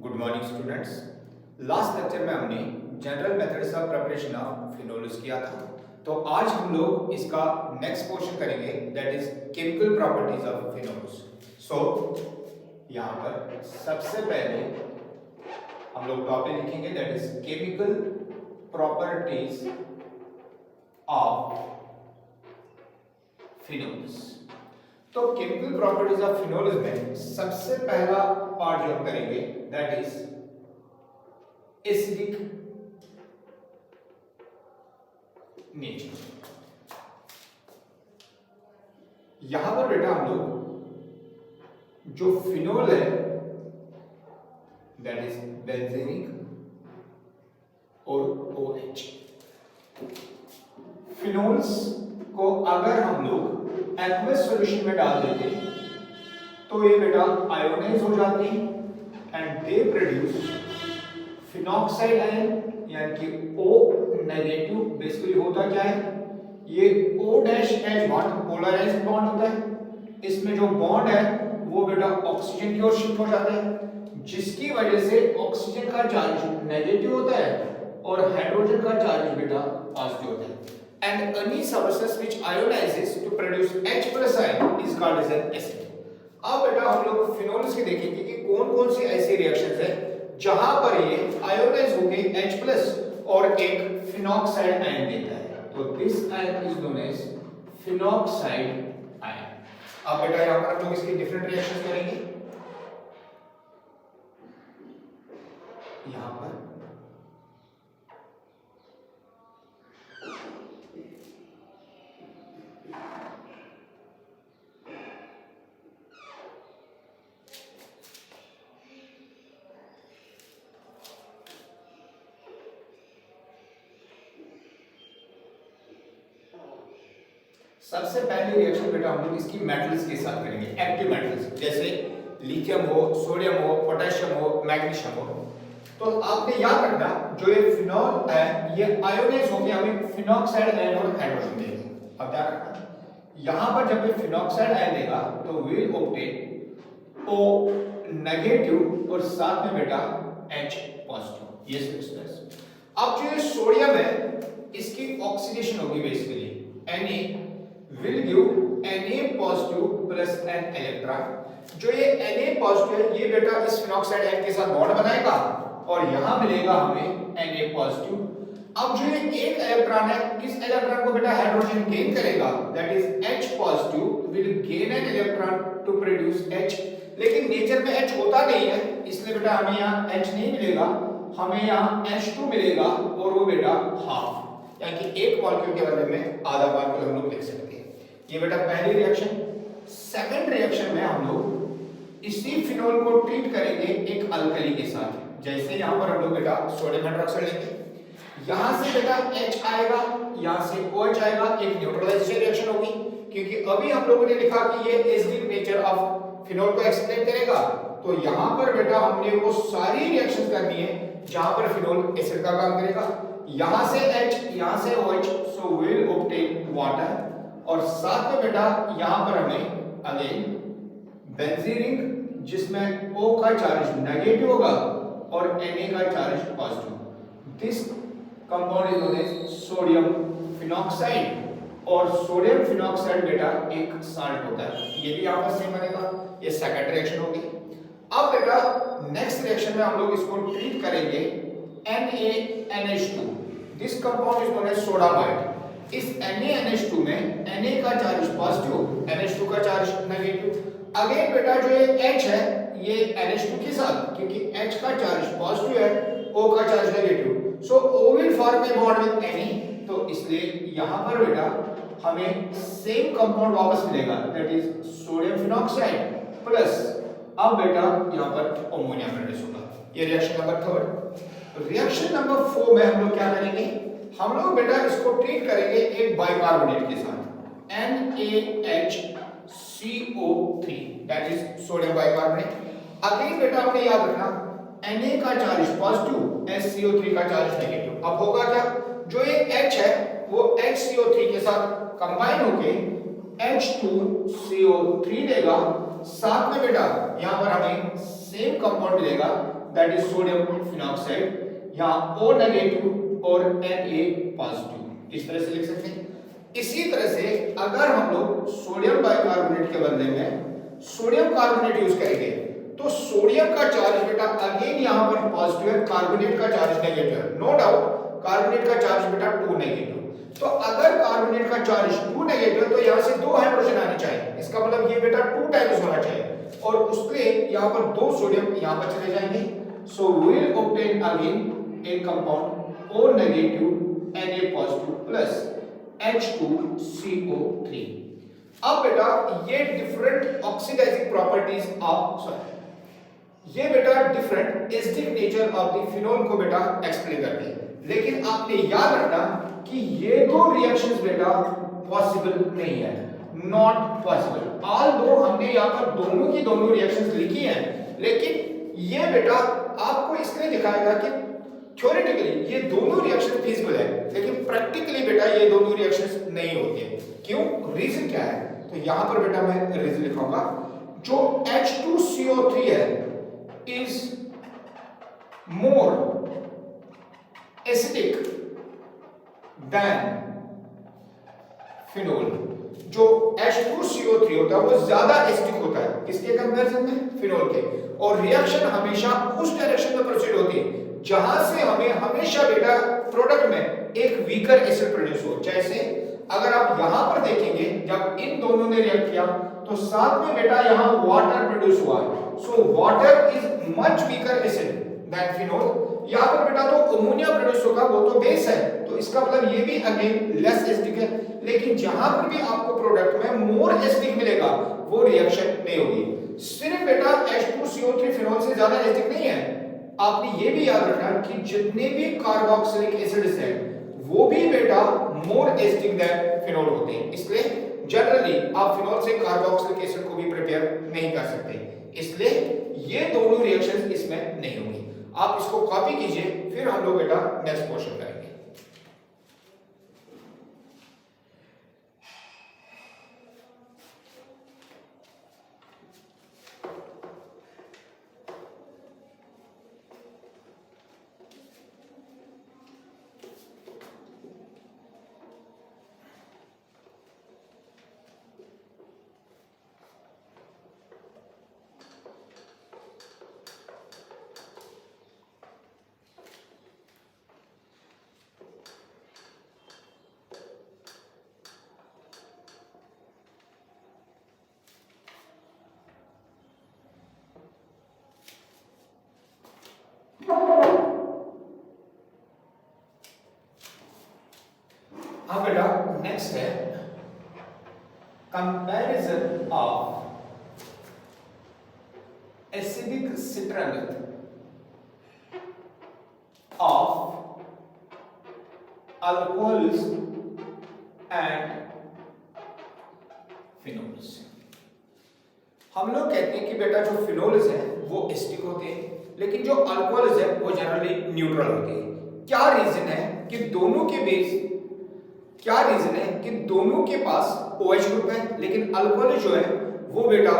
Good morning students. Last lecture में हमने general methods of preparation of phenols किया था। तो आज हम लोग इसका नेक्स्ट पोर्शन करेंगे, that is chemical properties of phenols. So यहाँ पर सबसे पहले हम लोग टॉपिक लिखेंगे, that is chemical properties of phenols. तो केमिकल प्रॉपर्टीज ऑफ फिनोल्स में सबसे पहला पार्ट जो हम करेंगे, दैट इज एसिडिक नेचर। यहां पर बेटा हम लोग जो फिनोल है दैट इज बेंजीनिक और OH। फिनोल्स को अगर हम लोग एक्वस सॉल्यूशन में डाल देते तो ये बेटा आयोनाइज हो जाती and they produce phenoxide ion, यानी कि O नेगेटिव। बेसिकली होता क्या है, ये O' बॉन्ड पोलराइज्ड बॉन्ड होता है। इसमें जो बॉन्ड है वो बेटा ऑक्सीजन की ओर शिफ्ट हो जाता है, जिसकी वजह से ऑक्सीजन का चार्ज नेगेटिव होता है और हाइड्रोजन का चार्ज बेटा पॉजिटिव होता है। And any substance which ionizes to produce H plus ion is called as an acid। अब बेटा हम लोग फिनोल्स की देखेंगे कि कौन कौन सी ऐसी रिएक्शंस है जहां पर ये आयोनाइज होके H प्लस और एक फिनॉक्साइड आयन देता है। तो this ion is known as phenoxide ion. अब बेटा यहां पर हम लोग इसकी डिफरेंट रिएक्शंस करेंगे। यहां पर सबसे पहली रिएक्शन बेटा हम लोग इसकी मेटल्स के साथ करेंगे, एक्टिव मेटल्स, जैसे लिथियम हो, सोडियम हो, पोटेशियम हो, मैग्नीशियम हो। तो आपने याद रखना जो ये फिनॉल है ये आयोनाइज होकर हमें फिनॉक्साइड आयन और हाइड्रोजन देगा। अब ध्यान रखना यहां पर जब ये फिनॉक्साइड आयन देगा तो विल ऑब्टेन O नेगेटिव और साथ में बेटा H पॉजिटिव। ये स्पेस। अब जो ये सोडियम है इसकी ऑक्सीडेशन होगी, basically Na will give Na positive plus an electron। जो ये Na positive है ये बेटा इस फिनॉक्साइड आयन के साथ बॉन्ड बनाएगा और यहां मिलेगा हमें Na positive। अब जो ये एक इलेक्ट्रॉन है, किस इलेक्ट्रॉन को बेटा हाइड्रोजन गेन करेगा, that is H positive will gain an electron to produce H। लेकिन नेचर में H होता नहीं है, इसलिए बेटा हमें यहाँ H नहीं मिलेगा, हमें यहाँ H2 मिलेगा और वो बेटा हाफ, यानी कि एक मॉलिक्यूल के बदले में आधा मॉलिक्यूल हम लोग लिख सकते हैं। ये बेटा पहली रिएक्शन। सेकंड रिएक्शन में हम लोग इसी फिनोल को ट्रीट करेंगे एक अल्कली के साथ। जैसे यहां पर हम लोग बेटा सोडियम हाइड्रोक्साइड लेंगे, यहां से बेटा H आएगा, यहां से OH आएगा, एक न्यूट्रलाइजेशन रिएक्शन होगी, क्योंकि अभी हम लोगों ने लिखा कि ये एसिडिक नेचर ऑफ फिनोल को एक्सप्लेन करेगा। तो यहां पर बेटा हमने वो सारी रिएक्शन करनी है जहां पर फिनोल एसिड का काम करेगा। यहां से H, यहां से OH, so will obtain water और साथ में बेटा यहां पर हमें अगेन बेंजीनिक, जिसमें O का चार्ज नेगेटिव होगा और Na का charge positive. This compound is known as sodium phenoxide और सोडियम फिनॉक्साइड बेटा एक साल्ट होता है, ये भी यहां पर सेम बनेगा। ये सेकंड रिएक्शन होगी। अब बेटा नेक्स्ट रिएक्शन में हम लोग इसको ट्रीट करेंगे NaNH2। This compound is known as sodamide. इस NaNH2 में Na का चार्ज पॉजिटिव, NH2 का चार्ज नेगेटिव। अगेन बेटा जो ये H है ये NH2 के साथ, क्योंकि H का चार्ज पॉजिटिव है, O का charge negative, so O will form a bond with Na। तो इसलिए यहां पर बेटा हमें सेम कंपाउंड वापस मिलेगा, that is sodium phenoxide plus अब बेटा यहां पर अमोनिया प्रोड्यूस होगा। ये reaction number third. Reaction number 4 में हम लोग क्या करेंगे, हम लोग बेटा इसको ट्रीट करेंगे एक बाइकार्बोनेट के साथ, NaHCO3, that is sodium bicarbonate. Again बेटा हमने याद रखना Na का चार्ज पॉजिटिव, SCO3 का चार्ज नेगेटिव। अब होगा क्या, जो ये H है वो HCO3 के साथ कंबाइन होके H2CO3 देगा साथ में बेटा यहाँ पर हमें सेम कंपाउंड मिलेगा, दैट इज सोडियम फिनॉक्साइड, यहाँ O नेगेटिव और Na पॉजिटिव, इस तरह से लिख सकते हैं। इसी तरह से अगर हम लोग सोडियम बाइकार्बोनेट के बदले में सोडियम कार्बोनेट यूज करेंगे तो सोडियम का चार्ज बेटा अगेन यहाँ पर पॉजिटिव है, कार्बोनेट का चार्ज नेगेटिव है, नो डाउट कार्बोनेट का चार्ज बेटा 2 नेगेटिव। तो अगर कार्बोनेट का चार्ज 2 नेगेटिव है तो यहाँ से 2 हाइड्रोजन आने चाहिए, इसका मतलब ये बेटा 2 टाइम्स होना चाहिए, और उसके यहाँ पर 2 सोडियम यहाँ पर चले जाएंगे। So we will obtain again a compound O negative Na positive plus H2CO3। अब बेटा ये डिफरेंट ऑक्सीडाइजिंग प्रॉपर्टीज ये बेटा different acidic nature of the phenol को बेटा एक्सप्लेन करते हैं, लेकिन आपने याद रखना कि ये दो रिएक्शंस बेटा पॉसिबल नहीं है, नॉट पॉसिबल। ऑल्दो हमने यहाँ पर दोनों की दोनों रिएक्शंस लिखी हैं, लेकिन ये बेटा आपको इसलिए दिखाएगा कि थ्योरेटिकली ये दोनों रिएक्शन फीजिबल है, लेकिन प्रैक्टिकली बेटा ये दोनों रिएक्शंस नहीं होती है। क्यों, रीजन क्या है? तो यहां पर बेटा मैं रीजन लिखूंगा, जो H2CO3 है is more acidic than phenol। जो H2CO3 होता है वो ज्यादा एसिडिक होता है किसके कंपैरिजन में? फिनोल के। और रिएक्शन हमेशा उस डायरेक्शन में प्रोसीड होती है जहां से हमें हमेशा बेटा प्रोडक्ट में एक वीकर एसिड प्रोड्यूस हो। जैसे अगर आप यहां पर देखेंगे, जब इन दोनों ने रिएक्ट किया तो साथ में बेटा यहां वाटर प्रोड्यूस हुआ, so water is much weaker acid than phenol. यहां पर बेटा तो अमोनिया प्रोड्यूस होगा, वो तो बेस है, तो इसका मतलब ये भी अगेन लेस एसिडिक है। लेकिन जहां पर भी आपको प्रोडक्ट में मोर एसिडिक मिलेगा वो रिएक्शन नहीं होगी। सिर्फ बेटा H2CO3 फिनोल से ज्यादा एसिडिक नहीं है। आपने ये भी याद रखना कि जितने भी कार्बोक्सिलिक एसिड्स हैं वो भी बेटा मोर एसिडिक देन फिनोल होते हैं, इसलिए जनरली आप फिनोल से कार्बोक्सिलिक एसिड को भी प्रिपेयर नहीं कर सकते, इसलिए ये दोनों रिएक्शंस इसमें नहीं होंगी। आप इसको कॉपी कीजिए, फिर हम लोग बेटा नेक्स्ट क्वेश्चन करेंगे। हाँ बेटा नेक्स्ट है कंपैरिजन ऑफ एसिडिक सिट्रामिथ ऑफ अल्कोहल्स एंड फिनोल्स। हम लोग कहते हैं कि बेटा जो फिनोल्स हैं वो एसिडिक होते हैं, लेकिन जो अल्कोहल्स है वो जनरली न्यूट्रल होते हैं। क्या रीजन है कि दोनों के बेस, क्या रीजन है कि दोनों के पास OH ग्रुप है, लेकिन अल्कोहल जो है वो बेटा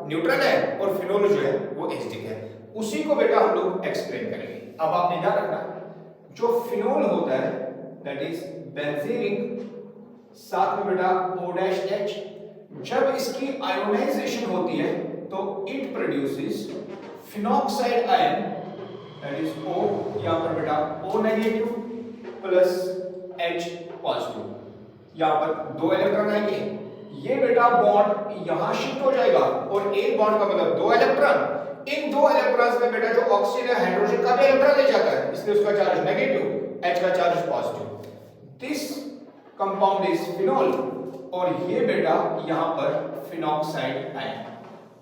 न्यूट्रल है और फिनोल जो है वो एसिडिक है। उसी को बेटा हम लोग एक्सप्लेन करेंगे। अब आपने याद रखना, जो फिनोल होता है दैट इज बेंजीन रिंग, साथ में बेटा OH, जब इसकी आयोनाइजेशन होती है तो it produces phenoxide ion that is O, यहां पर बेटा O negative plus H positive, यहां पर 2 इलेक्ट्रॉन आएंगे, ये बेटा बॉन्ड यहां शिफ्ट हो जाएगा और एक बॉन्ड का मतलब 2 इलेक्ट्रॉन। इन 2 इलेक्ट्रॉन्स में बेटा जो ऑक्सीजन है हाइड्रोजन का भी इलेक्ट्रॉन ले जाता है, इसलिए उसका चार्ज नेगेटिव, H का charge positive. This compound is phenol और ये बेटा यहां पर फिनॉक्साइड आयन।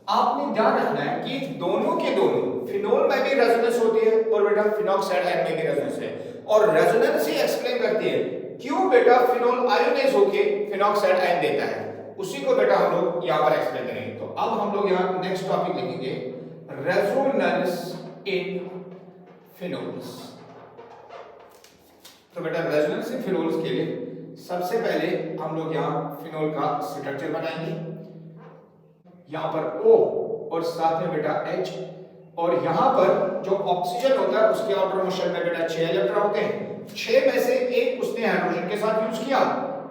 आपने ध्यान रखना है कि दोनों के दोनों फिनोल में भी रेजोनेंस होती है और बेटा फिनॉक्साइड आयन में भी रेजोनेंस है, और रेजोनेंस ही एक्सप्लेन करती है क्यों बेटा फिनोल आयोनाइज होके फिनॉक्साइड आयन देता है। उसी को बेटा हम लोग यहां पर एक्सप्लेन करेंगे। तो अब हम लोग यहां नेक्स्ट टॉपिक लिखेंगे रेजोनेंस इन फिनोल्स। तो बेटा रेजोनेंस इन फिनोल्स के लिए सबसे पहले हम लोग यहां फिनोल का स्ट्रक्चर बनाएंगे। यहाँ पर O और साथ में बेटा H, और यहाँ पर जो ऑक्सीजन होता है उसके आउटर शेल में बेटा 6 इलेक्ट्रॉन होते हैं। 6 में से एक उसने हाइड्रोजन के साथ यूज किया,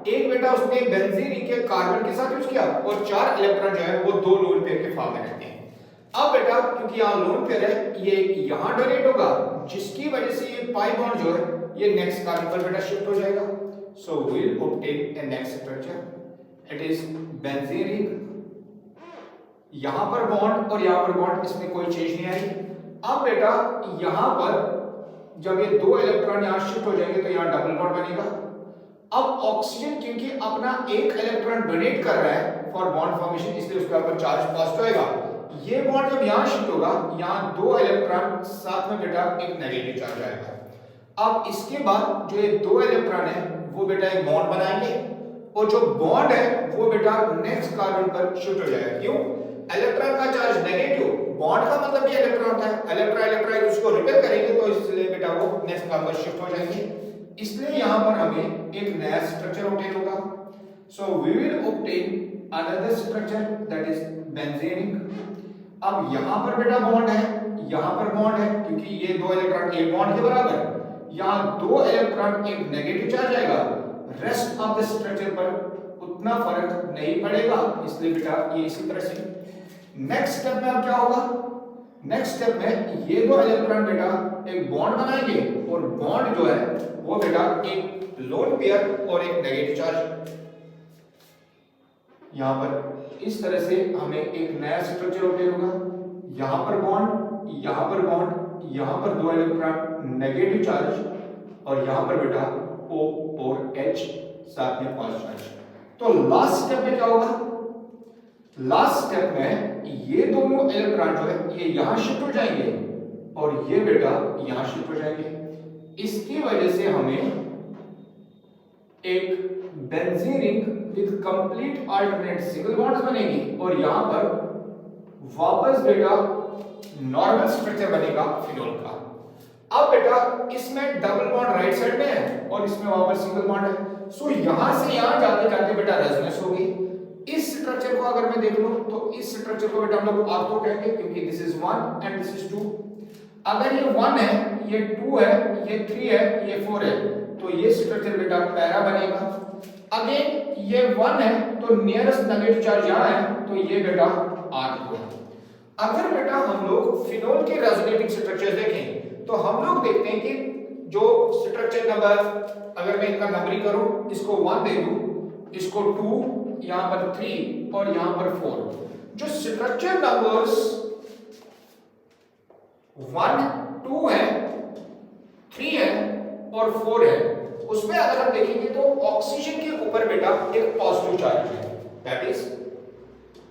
एक बेटा उसने बेंजीन के कार्बन के साथ यूज किया, और 4 इलेक्ट्रॉन जो है वो 2 लोन पेयर के फॉर्म में रहते हैं। अब बेटा क्योंकि यहाँ लोन पेयर है, ये यहाँ डोनेट होगा, जिसकी वजह से ये पाई बॉन्ड जो है ये नेक्स्ट कार्बन पर बेटा शिफ्ट हो जाएगा। So we will obtain a next structure, it is benzene ring. यहां पर बॉन्ड और यहां पर बॉन्ड, इसमें कोई चेंज नहीं आई। अब बेटा यहां पर जब ये 2 इलेक्ट्रॉन यहां शिफ्ट हो जाएंगे तो यहां डबल बॉन्ड बनेगा। अब ऑक्सीजन क्योंकि अपना एक इलेक्ट्रॉन डोनेट कर रहा है फॉर बॉन्ड फॉर्मेशन, इसलिए उसके ऊपर चार्ज पॉजिटिव आएगा। ये बॉन्ड जब यहां शिफ्ट होगा, यहां 2 इलेक्ट्रॉन साथ में बेटा एक नेगेटिव चार्ज आएगा। अब इसके बाद जो ये 2 इलेक्ट्रॉन है वो बेटा एक बॉन्ड बनाएंगे, और जो बॉन्ड है वो बेटा नेक्स्ट कार्बन पर शिफ्ट हो जाएगा। क्यों? इलेक्ट्रॉन का चार्ज नेगेटिव, बॉन्ड का मतलब ये इलेक्ट्रॉन होता है, इलेक्ट्रॉन उसको रिपेल करेंगे तो इसलिए बेटा वो नेक्स्ट कार्बन पर शिफ्ट हो जाएंगे। इसलिए यहां पर हमें एक नया स्ट्रक्चर ऑब्टेन होगा। So we will obtain another structure that is benzene ring. अब यहां पर बेटा बॉन्ड है, यहां पर बॉन्ड है, क्योंकि ये 2 इलेक्ट्रॉन एक बॉन्ड के बराबर, यहां 2 इलेक्ट्रॉन एक नेगेटिव चार्ज आएगा, रेस्ट ऑफ द स्ट्रक्चर पर उतना फर्क नहीं पड़ेगा, इसलिए बेटा ये इसी तरह से। नेक्स्ट स्टेप में अब क्या होगा? नेक्स्ट स्टेप में ये 2 इलेक्ट्रॉन बेटा एक बॉन्ड बनाएंगे, और बॉन्ड जो है वो बेटा एक लोन पेयर और एक नेगेटिव चार्ज, यहां पर इस तरह से हमें एक नया स्ट्रक्चर ऑब्टेन होगा। यहां पर बॉन्ड, यहां पर बॉन्ड, यहां पर 2 इलेक्ट्रॉन नेगेटिव चार्ज, और यहां पर बेटा O और H साथ में पॉजिटिव चार्ज। तो लास्ट स्टेप में क्या होगा? लास्ट स्टेप में ये दोनों इलेक्ट्रॉन जो है ये यहां शिफ्ट हो जाएंगे, और ये बेटा यहां शिफ्ट हो जाएंगे। इसकी वजह से हमें एक benzene ring with complete alternate single bonds बनेगी, और यहां पर वापस बेटा नॉर्मल स्ट्रक्चर बनेगा फिनोल का। अब बेटा इसमें डबल बॉन्ड राइट साइड में है और इसमें वापस सिंगल बॉन्ड है। सो यहां से यहां जाते जाते बेटा रेजोनेंस होगी। इस स्ट्रक्चर को अगर मैं देख लूं तो इस स्ट्रक्चर को बेटा हम लोग ऑर्थो कहेंगे, क्योंकि this is 1 and this is 2। अगर ये 1 है, ये 2 है, ये 3 है, ये 4 है, तो ये स्ट्रक्चर बेटा पैरा बनेगा। अगेन ये 1 है तो नियरेस्ट नेगेटिव चार्ज यहां है, तो ये बेटा ऑर्थो है। अगर बेटा हम लोग फिनोल के रेजोनेटिंग स्ट्रक्चर देखें तो हम लोग देखते हैं कि जो स्ट्रक्चर नंबर, अगर मैं इनका नंबरिंग करूं, इसको 1 दे दूं, इसको 2, यहां पर 3 और यहां पर 4, जो स्ट्रक्चर नंबर्स 1, 2 है, 3 है और 4 है, उसमें अगर हम देखेंगे तो ऑक्सीजन के ऊपर बेटा एक पॉजिटिव चार्ज है, that is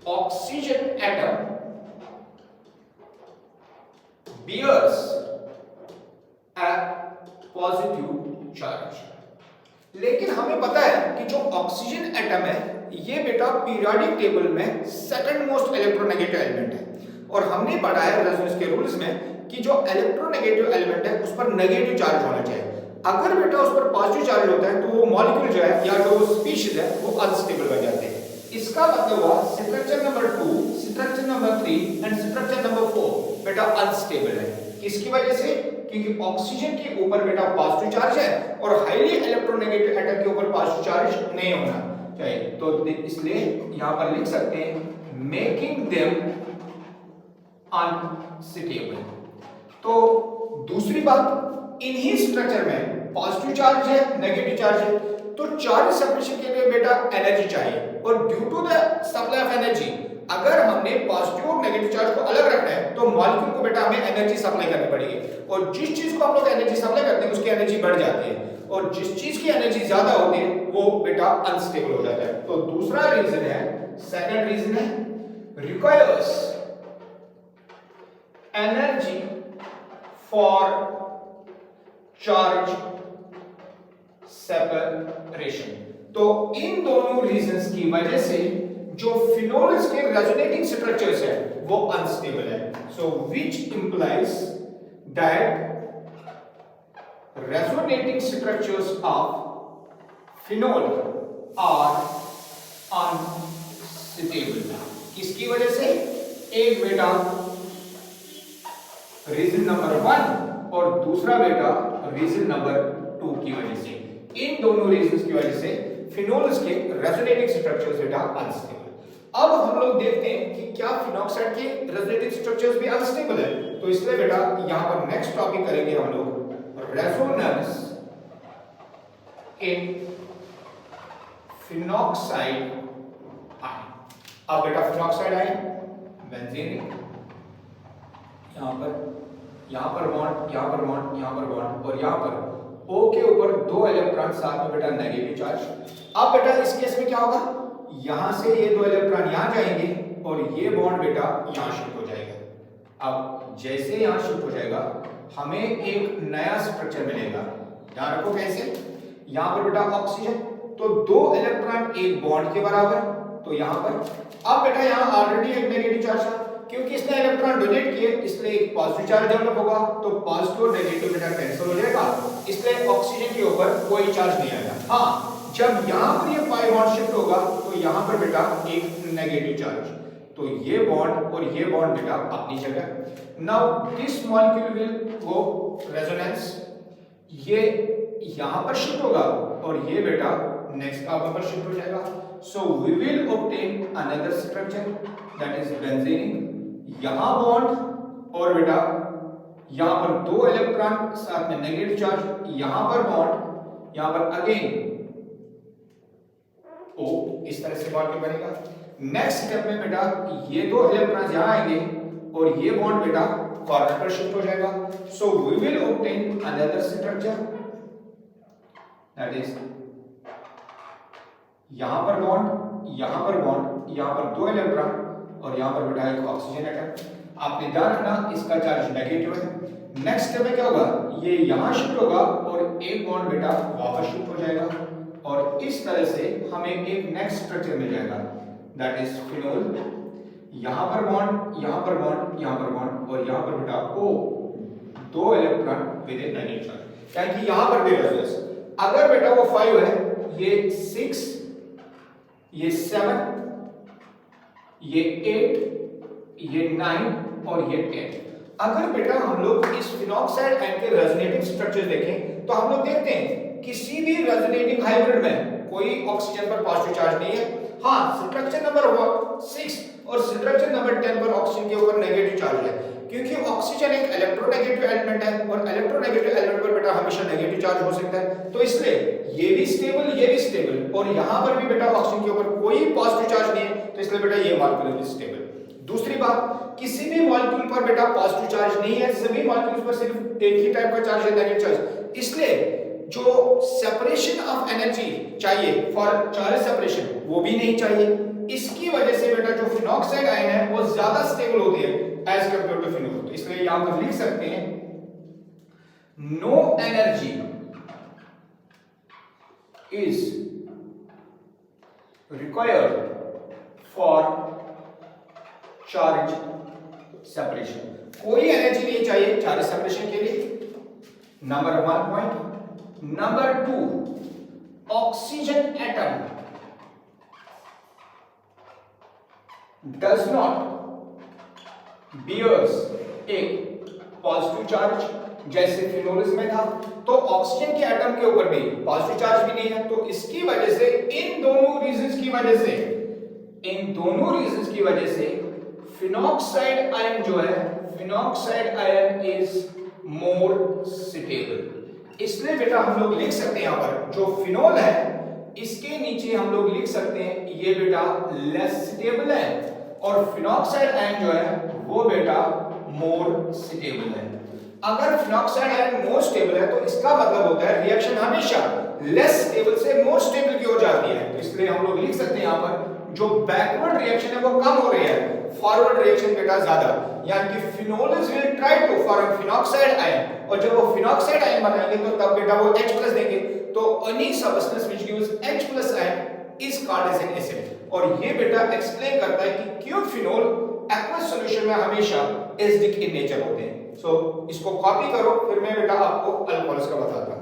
oxygen atom bears a positive charge। लेकिन हमें पता है कि जो ऑक्सीजन एटम है ये बेटा पीरियोडिक टेबल में सेकंड मोस्ट इलेक्ट्रोनेगेटिव एलिमेंट है, और हमने पढ़ा है रेजोनेंस के रूल्स में कि जो इलेक्ट्रोनेगेटिव एलिमेंट है उस पर नेगेटिव चार्ज होना चाहिए। अगर बेटा उस पर पॉजिटिव चार्ज होता है तो वो मॉलिक्यूल जो है या जो स्पीशीज है वो अनस्टेबल बन जाते हैं। इसका मतलब हुआ structure number 2, structure number 3 and structure number 4 बेटा अनस्टेबल है। किसकी वजह से? क्योंकि ऑक्सीजन के ऊपर बेटा पॉजिटिव चार्ज है और हाईली इलेक्ट्रोनेगेटिव एटम के ऊपर पॉजिटिव चार्ज नहीं होना चाहिए, तो इसलिए यहां पर लिख सकते हैं मेकिंग देम अनस्टेबल। तो दूसरी बात, इन्हीं स्ट्रक्चर में पॉजिटिव चार्ज है, नेगेटिव चार्ज है, तो चार्ज सेपरेशन के लिए बेटा एनर्जी चाहिए, और due to the supply of energy अगर हमने पॉजिटिव और नेगेटिव चार्ज को अलग रखना है तो मॉलिक्यूल को बेटा हमें एनर्जी सप्लाई करनी पड़ेगी, और जिस चीज को हम लोग एनर्जी सप्लाई करते हैं उसकी एनर्जी बढ़ जाती है, और जिस चीज की एनर्जी ज्यादा होती है वो बेटा अनस्टेबल हो जाता है। तो दूसरा रीजन है, सेकंड रीजन है requires energy for charge separation. तो इन दोनों रीजंस की वजह से जो फिनोल्स के रेजोनेटिंग स्ट्रक्चर्स है वो अनस्टेबल है। So which implies that resonating structures of phenol are unstable. किसकी वजह से? एक बेटा रीजन नंबर 1 और दूसरा बेटा रीजन नंबर 2 की वजह से। इन दोनों रीजंस की वजह से फिनोल्स के रेजोनेटिंग स्ट्रक्चर्स बेटा अनस्टेबल। अब हम लोग देखते हैं कि क्या फिनॉक्साइड के रेजोनेटिंग स्ट्रक्चर्स भी अनस्टेबल है। तो इसलिए बेटा यहां पर नेक्स्ट टॉपिक करेंगे हम लोग रेजोनेंस इन फिनॉक्साइड आयन। अब बेटा फिनॉक्साइड आयन बेंजीन, यहां पर बॉन्ड, यहां पर बॉन्ड, यहां पर बॉन्ड और यहां पर O के ऊपर 2 इलेक्ट्रॉन साथ में बेटा नेगेटिव चार्ज। अब बेटा इस केस में क्या होगा? यहां से ये 2 इलेक्ट्रॉन यहां जाएंगे और ये बॉन्ड बेटा यहां शिफ्ट हो जाएगा। अब जैसे यहां शिफ्ट हो जाएगा हमें एक नया स्ट्रक्चर मिलेगा। ध्यान रखो कैसे? यहां पर बेटा ऑक्सीजन, तो 2 इलेक्ट्रॉन एक बॉन्ड के बराबर, तो यहां पर अब बेटा यहां ऑलरेडी एक नेगेटिव चार्ज था, क्योंकि इसने इलेक्ट्रॉन डोनेट किए इसलिए एक पॉजिटिव चार्ज डेवलप होगा, तो पॉजिटिव और नेगेटिव बेटा कैंसिल हो जाएगा, इसलिए ऑक्सीजन के ऊपर कोई चार्ज नहीं आएगा। हाँ, जब यहां पर ये पाई बॉन्ड शिफ्ट होगा तो यहां पर बेटा एक नेगेटिव चार्ज, तो ये बॉन्ड और ये बॉन्ड बेटा अपनी जगह। Now this molecule will go resonance, ये यहां पर शिफ्ट होगा और ये बेटा नेक्स्ट कार्बन पर शिफ्ट हो जाएगा। So we will obtain another structure that is benzene. यहां बॉन्ड और बेटा यहां पर 2 इलेक्ट्रॉन साथ में नेगेटिव चार्ज, यहां पर बॉन्ड, यहां पर अगेन O, इस तरह से बॉन्ड बनेगा। नेक्स्ट स्टेप में बेटा ये 2 इलेक्ट्रॉन यहां आएंगे और ये बॉन्ड बेटा कॉर्नर पर शिफ्ट हो जाएगा। So we will obtain another structure that is यहां पर बॉन्ड, यहां पर बॉन्ड, यहां पर 2 इलेक्ट्रॉन और यहां पर बेटा एक ऑक्सीजन एटम। आपने ध्यान रखना इसका चार्ज नेगेटिव है। नेक्स्ट स्टेप में क्या होगा? ये यहां शिफ्ट होगा और एक बॉन्ड बेटा वापस शिफ्ट हो जाएगा और इस तरह से हमें एक नेक्स्ट स्ट्रक्चर मिल जाएगा दैट इज फिनोल। यहां पर बॉन्ड, यहां पर बॉन्ड, यहां पर बॉन्ड और यहां पर बेटा O, 2 electron with in negative charge, यानी कि यहां पर भी रेजोनेंस। अगर बेटा वो 5 है, ये 6, ये 7, ये 8, ये 9 और ये 10। अगर बेटा हम लोग इस फिनॉक्साइड आयन के रेजोनेटिंग स्ट्रक्चर देखें तो हम लोग देखते हैं किसी भी रेजोनेटिंग हाइब्रिड में कोई ऑक्सीजन पर पॉजिटिव चार्ज नहीं है। हाँ, स्ट्रक्चर नंबर 6 और स्ट्रक्चर नंबर 10 पर ऑक्सीजन के ऊपर नेगेटिव चार्ज है, क्योंकि ऑक्सीजन एक इलेक्ट्रोनेगेटिव एलिमेंट है और इलेक्ट्रोनेगेटिव एलिमेंट पर बेटा हमेशा नेगेटिव चार्ज हो सकता है। तो इसलिए ये भी स्टेबल, ये भी स्टेबल और यहां पर भी बेटा ऑक्सीजन के ऊपर कोई पॉजिटिव चार्ज नहीं है, तो इसलिए बेटा ये मॉलिक्यूल भी स्टेबल। दूसरी बात, किसी भी मॉलिक्यूल पर बेटा पॉजिटिव चार्ज नहीं है, सभी मॉलिक्यूल्स पर सिर्फ एक ही टाइप का चार्ज है, नेगेटिव चार्ज। इसलिए जो सेपरेशन ऑफ एनर्जी चाहिए फॉर चार्ज सेपरेशन वो भी नहीं चाहिए। इसकी वजह से बेटा जो फिनॉक्साइड आयन है वो ज्यादा स्टेबल होती है एज कंपेयर टू फिनोल। तो इसलिए यहां पर लिख सकते हैं no energy is required for charge separation. कोई एनर्जी नहीं चाहिए चार्ज सेपरेशन के लिए, number 1 point. Number 2, oxygen atom does not bears a positive charge जैसे फिनोल्स में था, तो ऑक्सीजन के एटम के ऊपर भी पॉजिटिव चार्ज भी नहीं है। तो इसकी वजह से इन दोनों रीजंस की वजह से फिनॉक्साइड आयन जो है, phenoxide ion is more stable. इसलिए बेटा हम लोग लिख सकते हैं यहां पर जो फिनोल है इसके नीचे हम लोग लिख सकते हैं ये बेटा लेस स्टेबल है और फिनॉक्साइड आयन जो है वो बेटा मोर स्टेबल है। अगर फिनॉक्साइड आयन मोर स्टेबल है तो इसका मतलब होता है रिएक्शन हमेशा लेस स्टेबल से मोर स्टेबल की ओर जाती है। तो इसलिए हम लोग लिख सकते हैं यहां पर जो बैकवर्ड रिएक्शन है वो कम हो रही है, फॉरवर्ड रिएक्शन बेटा ज्यादा, यानी कि phenols will try to form phenoxide ion और जब वो फिनॉक्साइड आयन बनाएंगे तो तब बेटा वो H+ देंगे। तो any substance which gives H+ ion is called as an acid. और ये बेटा एक्सप्लेन करता है कि क्यों फिनोल एक्वस सॉल्यूशन में हमेशा एसिडिक इन नेचर होते हैं। सो इसको कॉपी करो, फिर मैं बेटा आपको अल्कोहल्स का बताता हूं।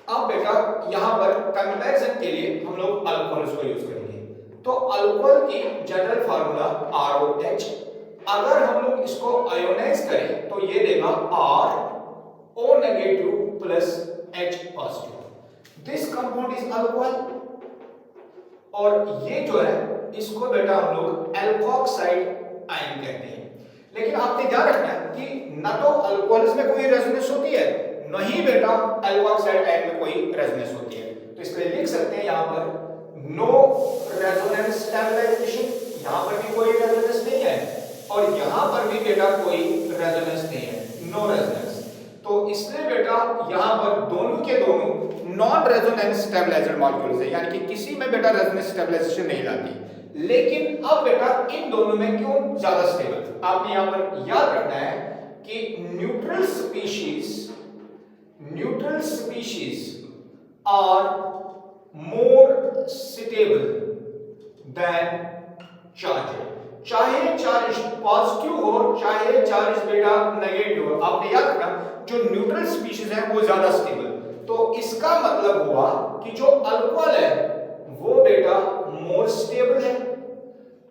अब बेटा यहां पर कंपैरिजन के लिए हम लोग अल्कोहल्स को यूज करेंगे। तो अल्कोहल की जनरल फार्मूला ROH। अगर हम लोग इसको आयोनाइज करें तो ये देगा RO negative plus H positive. This compound is alcohol. और ये जो है इसको बेटा हम लोग एल्कोक्साइड आयन कहते हैं। लेकिन आपने ध्यान रखना है कि ना तो अल्कोहल में कोई रेजोनेंस होती है, नहीं बेटा एल्कोक्साइड आयन में कोई रेजोनेंस होती है। तो इसलिए लिख सकते हैं यहां पर नो रेजोनेंस स्टेबलाइजेशन, यहां पर भी कोई रेजोनेंस नहीं है और यहां पर भी बेटा कोई रेजोनेंस नहीं है, नो रेजोनेंस। तो इसलिए बेटा यहां पर दोनों के दोनों नॉन रेजोनेंस स्टेबलाइजर मॉलिक्यूल्स है, यानी कि किसी में बेटा रेजोनेंस स्टेबलाइजेशन नहीं लाती। लेकिन अब बेटा इन दोनों में क्यों ज्यादा स्टेबल, आपने यहां पर याद रखना है कि neutral species are more stable than charge. चाहे चार्ज पॉजिटिव हो चाहे चार्ज बेटा नेगेटिव हो, आपने याद रखना जो न्यूट्रल स्पीशीज है वो ज्यादा स्टेबल। तो इसका मतलब हुआ कि जो अल्कोहल है वो बेटा मोर स्टेबल है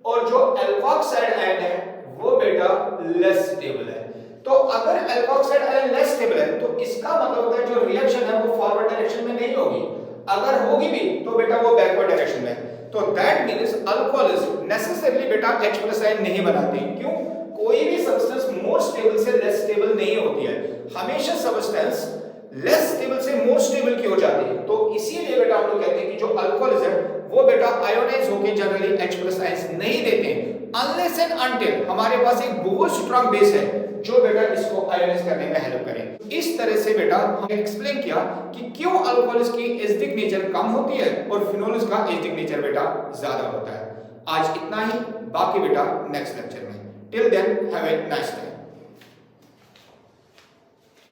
और जो एल्कोक्साइड आयन है वो बेटा लेस स्टेबल है। तो अगर एल्कोक्साइड आयन लेस स्टेबल है तो इसका मतलब होता है जो रिएक्शन है वो फॉरवर्ड डायरेक्शन में नहीं होगी, अगर होगी भी तो बेटा वो बैकवर्ड डायरेक्शन में। तो दैट मींस अल्कोहल्स नेसेसरली बेटा H+ आयन नहीं बनाते। क्यों? कोई भी सब्सटेंस मोर स्टेबल से लेस स्टेबल नहीं होती है, हमेशा सब्सटेंस लेस स्टेबल से मोर स्टेबल की हो जाती है। तो इसीलिए बेटा हम लोग कहते हैं कि जो अल्कोहल्स है वो बेटा आयोनाइज होकर जनरली H+ आयंस नहीं देते अनलेस एंड अनटिल हमारे पास एक बहुत स्ट्रांग बेस है जो बेटा इसको आयोनाइज करने में हेल्प करे। इस तरह से बेटा हमने एक्सप्लेन किया कि क्यों अल्कोहल्स की एसिडिक नेचर कम होती है और फिनोल्स का एसिडिक नेचर बेटा ज्यादा होता है। आज इतना ही, बाकी बेटा नेक्स्ट लेक्चर में। Till then have a nice day.